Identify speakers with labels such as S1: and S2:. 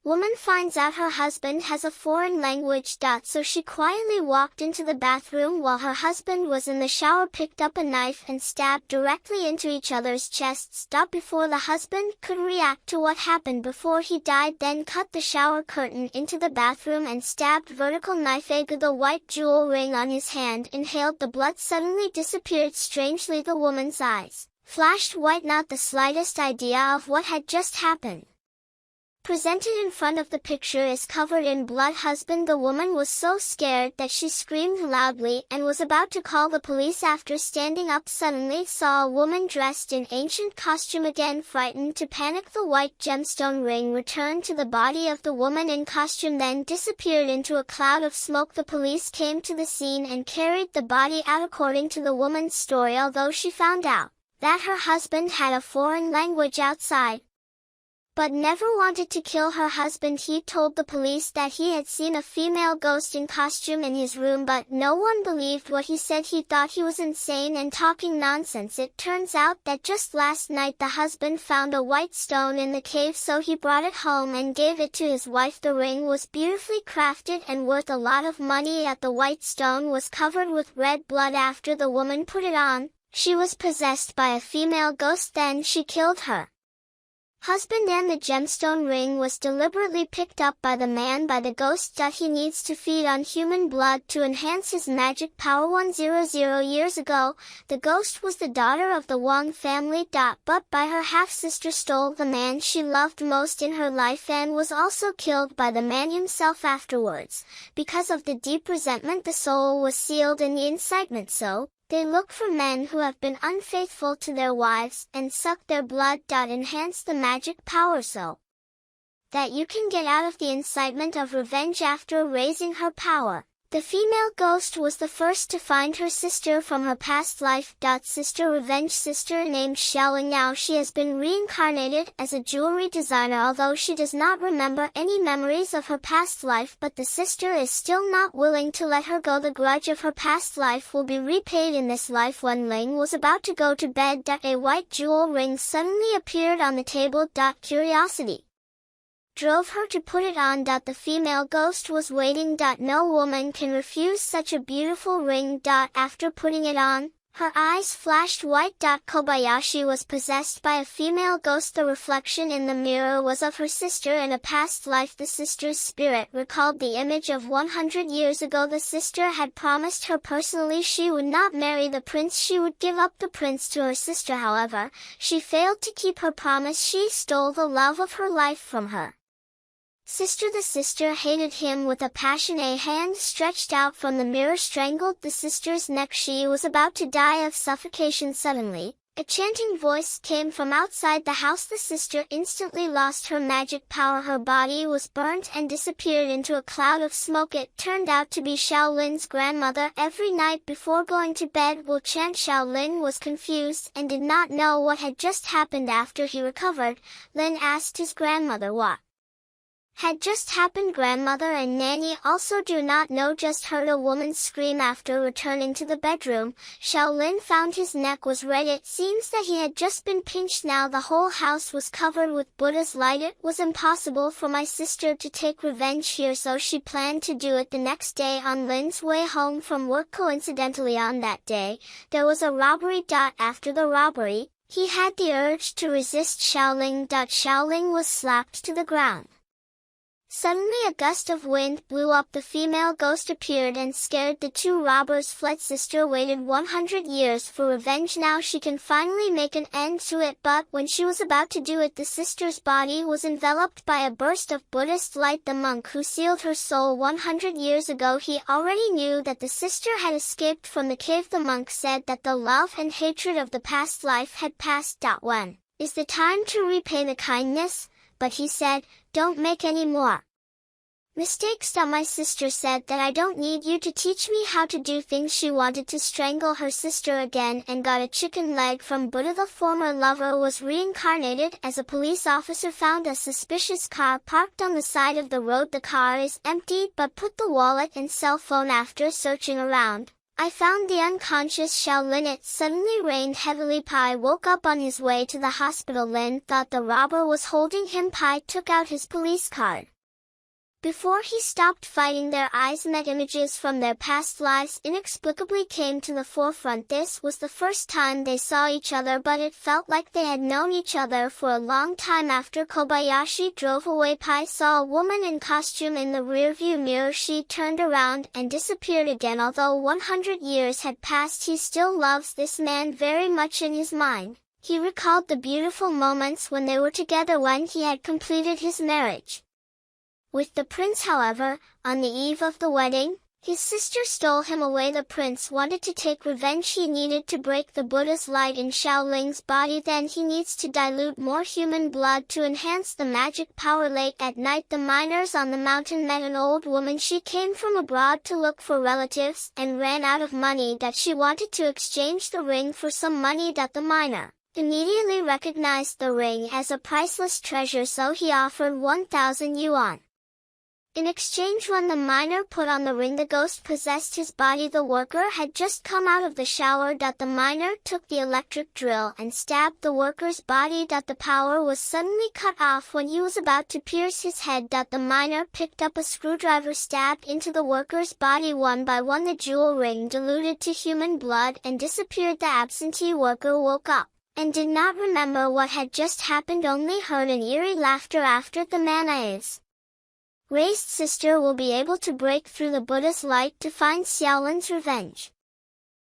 S1: Woman finds out her husband has a foreign language. So she quietly walked into the bathroom while her husband was in the shower, picked up a knife and stabbed directly into each other's chests. Before the husband could react to what happened before he died, then cut the shower curtain into the bathroom and stabbed vertical knife. The white jewel ring on his hand inhaled the blood, suddenly disappeared. Strangely, the woman's eyes flashed white, not the slightest idea of what had just happened. Presented in front of the picture is covered in blood husband. The woman was so scared that she screamed loudly and was about to call the police. After standing up, suddenly saw a woman dressed in ancient costume. Again frightened to panic, the white gemstone ring returned to the body of the woman in costume, then disappeared into a cloud of smoke. The police came to the scene and carried the body out. According to the woman's story, although she found out that her husband had a foreign language outside, but never wanted to kill her husband, he told the police that he had seen a female ghost in costume in his room, but no one believed what he said. He thought he was insane and talking nonsense. It turns out that just last night the husband found a white stone in the cave, so he brought it home and gave it to his wife. The ring was beautifully crafted and worth a lot of money. The white stone was covered with red blood. After the woman put it on, she was possessed by a female ghost, then she killed her husband, and the gemstone ring was deliberately picked up by the man by the ghost. He needs to feed on human blood to enhance his magic power. 100 years ago, the ghost was the daughter of the Wang family. But by her half-sister stole the man she loved most in her life and was also killed by the man himself afterwards. Because of the deep resentment, the soul was sealed in the incitement, so they look for men who have been unfaithful to their wives and suck their blood. Enhance the magic power so that you can get out of the incitement of revenge after raising her power. The female ghost was the first to find her sister from her past life. Sister revenge. Sister named Xiaoling. Now she has been reincarnated as a jewelry designer, although she does not remember any memories of her past life, but the sister is still not willing to let her go. The grudge of her past life will be repaid in this life. When Ling was about to go to bed, a white jewel ring suddenly appeared on the table. Curiosity drove her to put it on. The female ghost was waiting. No woman can refuse such a beautiful ring. After putting it on, her eyes flashed white. Kobayashi was possessed by a female ghost. The reflection in the mirror was of her sister in a past life. The sister's spirit recalled the image of 100 years ago. The sister had promised her personally she would not marry the prince. She would give up the prince to her sister. However, she failed to keep her promise. She stole the love of her life from her sister. The sister hated him with a passion. A hand stretched out from the mirror strangled the sister's neck. She was about to die of suffocation. Suddenly, a chanting voice came from outside the house. The sister instantly lost her magic power. Her body was burnt and disappeared into a cloud of smoke. It turned out to be Xiaolin's grandmother. Every night before going to bed will chant. Xiaolin was confused and did not know what had just happened. After he recovered, Lin asked his grandmother what had just happened. Grandmother and Nanny also do not know, just heard a woman scream. After returning to the bedroom, Xiaolin found his neck was red. It seems that he had just been pinched. Now the whole house was covered with Buddha's light. It was impossible for my sister to take revenge here, so she planned to do it the next day on Lin's way home from work. Coincidentally, on that day, there was a robbery. After the robbery, he had the urge to resist Xiaoling. Xiaoling was slapped to the ground. Suddenly a gust of wind blew up. The female ghost appeared and scared the two robbers fled. Sister waited 100 years for revenge. Now she can finally make an end to it, but when she was about to do it, the sister's body was enveloped by a burst of Buddhist light. The monk who sealed her soul 100 years ago, he already knew that the sister had escaped from the cave. The monk said that the love and hatred of the past life had passed. When is the time to repay the kindness? But he said, don't make any more mistakes. My sister said that I don't need you to teach me how to do things. She wanted to strangle her sister again and got a chicken leg from Buddha. The former lover was reincarnated as a police officer. Found a suspicious car parked on the side of the road. The car is empty, but put the wallet and cell phone. After searching around, I found the unconscious Xiaolin. It suddenly rained heavily. Pai woke up on his way to the hospital. Lin thought the robber was holding him. Pai took out his police card Before he stopped fighting, their eyes met. Images from their past lives inexplicably came to the forefront. This was the first time they saw each other, but it felt like they had known each other for a long time. After Kobayashi drove away, Pai saw a woman in costume in the rearview mirror. She turned around and disappeared again. Although 100 years had passed, he still loves this man very much. In his mind, he recalled the beautiful moments when they were together when he had completed his marriage with the prince. However, on the eve of the wedding, his sister stole him away. The prince wanted to take revenge. He needed to break the Buddha's light in Shaoling's body. Then he needs to dilute more human blood to enhance the magic power. Late at night, the miners on the mountain met an old woman. She came from abroad to look for relatives and ran out of money. That she wanted to exchange the ring for some money. That the miner immediately recognized the ring as a priceless treasure, so he offered 1,000 yuan. In exchange, when the miner put on the ring, the ghost possessed his body. The worker had just come out of the shower. The miner took the electric drill and stabbed the worker's body. The power was suddenly cut off when he was about to pierce his head. The miner picked up a screwdriver, stabbed into the worker's body. One by one, the jewel ring diluted to human blood and disappeared. The absentee worker woke up and did not remember what had just happened, only heard an eerie laughter. After the Manai's raised sister will be able to break through the Buddha's light to find Xiaolin's revenge.